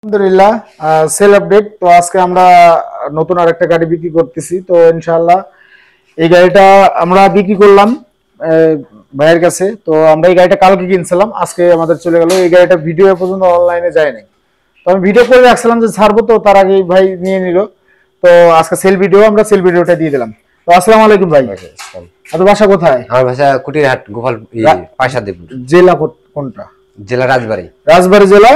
আলহামদুলিল্লাহ sell update. তো আজকে আমরা নতুন আরেকটা গাড়ি বিক্রি করতেছি। তো ইনশাআল্লাহ এই গাড়িটা আমরা বিক্রি করলাম ভাইয়ের কাছে। তো আমরা এই গাড়িটা কালকে কিনছিলাম, আজকে আমাদের চলে গেল। এই গাড়িটা ভিডিও পর্যন্ত অনলাইনে যায় নাই, তো আমি ভিডিও করে রাখছিলাম যে ছাড়বো, তো তার আগে ভাই নিয়ে নিল। তো আজকে আমরা সেল ভিডিওটা দিয়ে দিলাম। তো আসসালামু আলাইকুম ভাই। আপনার বাসা কোথায়? আমার বাসা কুটিরহাট, গোপাল পায়সাদেবপুর। জেলা কোনটা? জেলা রাজবাড়ী। রাজবাড়ী জেলা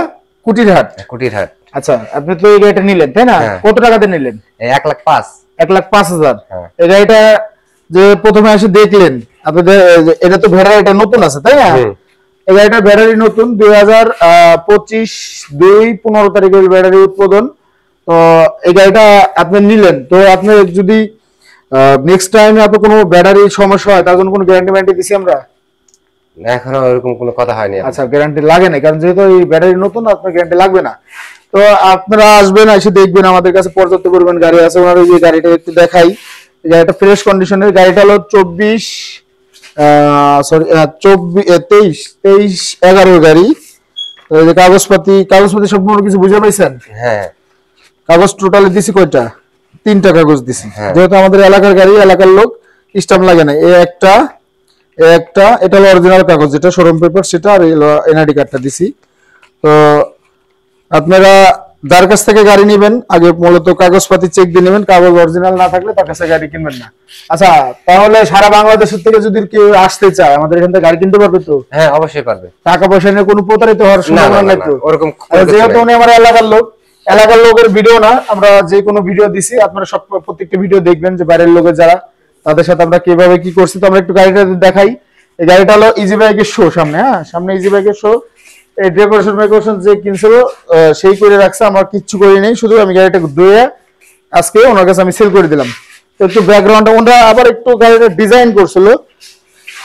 কুটিরহাট। কুটিরহাট। আচ্ছা, আপনি তো এই গাড়িটা নিলেন তাই না? কত টাকাতে নিলেন? 1,05,000। 1,05,000। এই গাড়িটা যে প্রথমে এসে দেখলেন আপনাদের, এটা তো ব্যাটারিটা নতুন আছে তাই না? এই গাড়িটার ব্যাটারি নতুন 2025 2/15 তারিখের ব্যাটারি উৎপাদন। তো এই গাড়িটা আপনি নিলেন, তো আপনি যদি নেক্সট টাইম আপনার কোনো ব্যাটারি সমস্যা হয় তার জন্য কোনো গ্যারান্টি দিছি আমরা? এখনো এরকম কোনো কথা হয়নি। আচ্ছা, গ্যারান্টি লাগে না, কারণ যেহেতু এই ব্যাটারি নতুন আপনার গ্যারান্টি লাগবে না। তো আপনারা আসবেন, এসে দেখবেন আমাদের কাছে পর্যাপ্ত পরিমাণ গাড়ি আছে। ওনার এই গাড়িটা একটু দেখাই। এই গাড়িটা ফ্রেশ কন্ডিশনের। গাড়িটা হলো 23/11 গাড়ি। তো এই যে কাগজপাতি সম্পূর্ণ কিছু বুঝে পাইছেন? হ্যাঁ, কাগজ টোটালি দিছি কয়টা? 3টা কাগজ দিছি। যেহেতু আমাদের এলাকার গাড়ি, এলাকার লোক, স্ট্যাম্প লাগে না। এটা হলো অরিজিনাল কাগজ, যেটা শোরুম পেপার সেটা, আর এনআইডি কার্ডটা দিছি। তো আপনারা যার কাছ থেকে গাড়ি নেবেন আগে মূলত কাগজপাতি চেক দিয়ে নেবেন। কাগজ অরিজিনাল না থাকলে তার কাছে গাড়ি কিনবেন না। আচ্ছা, তাহলে সারা বাংলাদেশের থেকে যদি কেউ আসতে চায় আমাদের এখান থেকে গাড়ি কিনতে পারবে তো? হ্যাঁ, অবশ্যই পারবে। টাকা পয়সা নিয়ে কোনো প্রতারিত হওয়ার সম্ভাবনা নাই তো? ওরকম যেহেতু উনি আমার এলাকার লোকের ভিডিও না, আমরা যে কোনো ভিডিও দিছি, আপনারা প্রত্যেকটা ভিডিও দেখবেন যে বাইরের লোকের যারা, তাদের সাথে আমরা কিভাবে কি করছি। তো আমরা একটু গাড়িটা দেখাই। এই গাড়িটা হলো ইজি বাইকের শো, সামনে ইজি বাইকের শো। এই ডেকোরেশন যে কিনছিল সেই করে রাখছে, আমার কিচ্ছু করি নেই, শুধু আমি গাড়িটা ধুয়ে আজকে ওনার কাছে আমি সেল করে দিলাম। তো একটু ব্যাকগ্রাউন্ডটা ওনারা আবার একটু গাড়িটা ডিজাইন করছিল,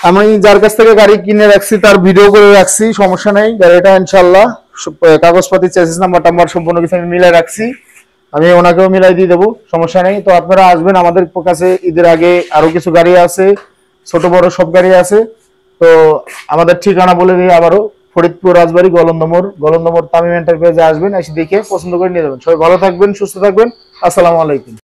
আমি যার কাছ থেকে গাড়ি কিনে রাখছি তার ভিডিও করে রাখছি, সমস্যা নেই। গাড়িটা ইনশাল্লাহ কাগজপাতি চেসিস নাম্বার সম্পূর্ণ কিছু আমি মিলাই রাখছি, আমি ওনাকেও মিলাই দিয়ে দেবো, সমস্যা নেই। তো আপনারা আসবেন আমাদের কাছে। ঈদের আগে আরো কিছু গাড়ি আছে, ছোট বড় সব গাড়ি আছে। তো আমাদের ঠিকানা বলে দিই আবারও, ফরিদপুর রাজবাড়ী গলন্দমোড় তামিম এন্টারপ্রাইজে আসবেন, এসে দেখে পছন্দ করে নিয়ে যাবেন। সবাই ভালো থাকবেন, সুস্থ থাকবেন। আসসালামু আলাইকুম।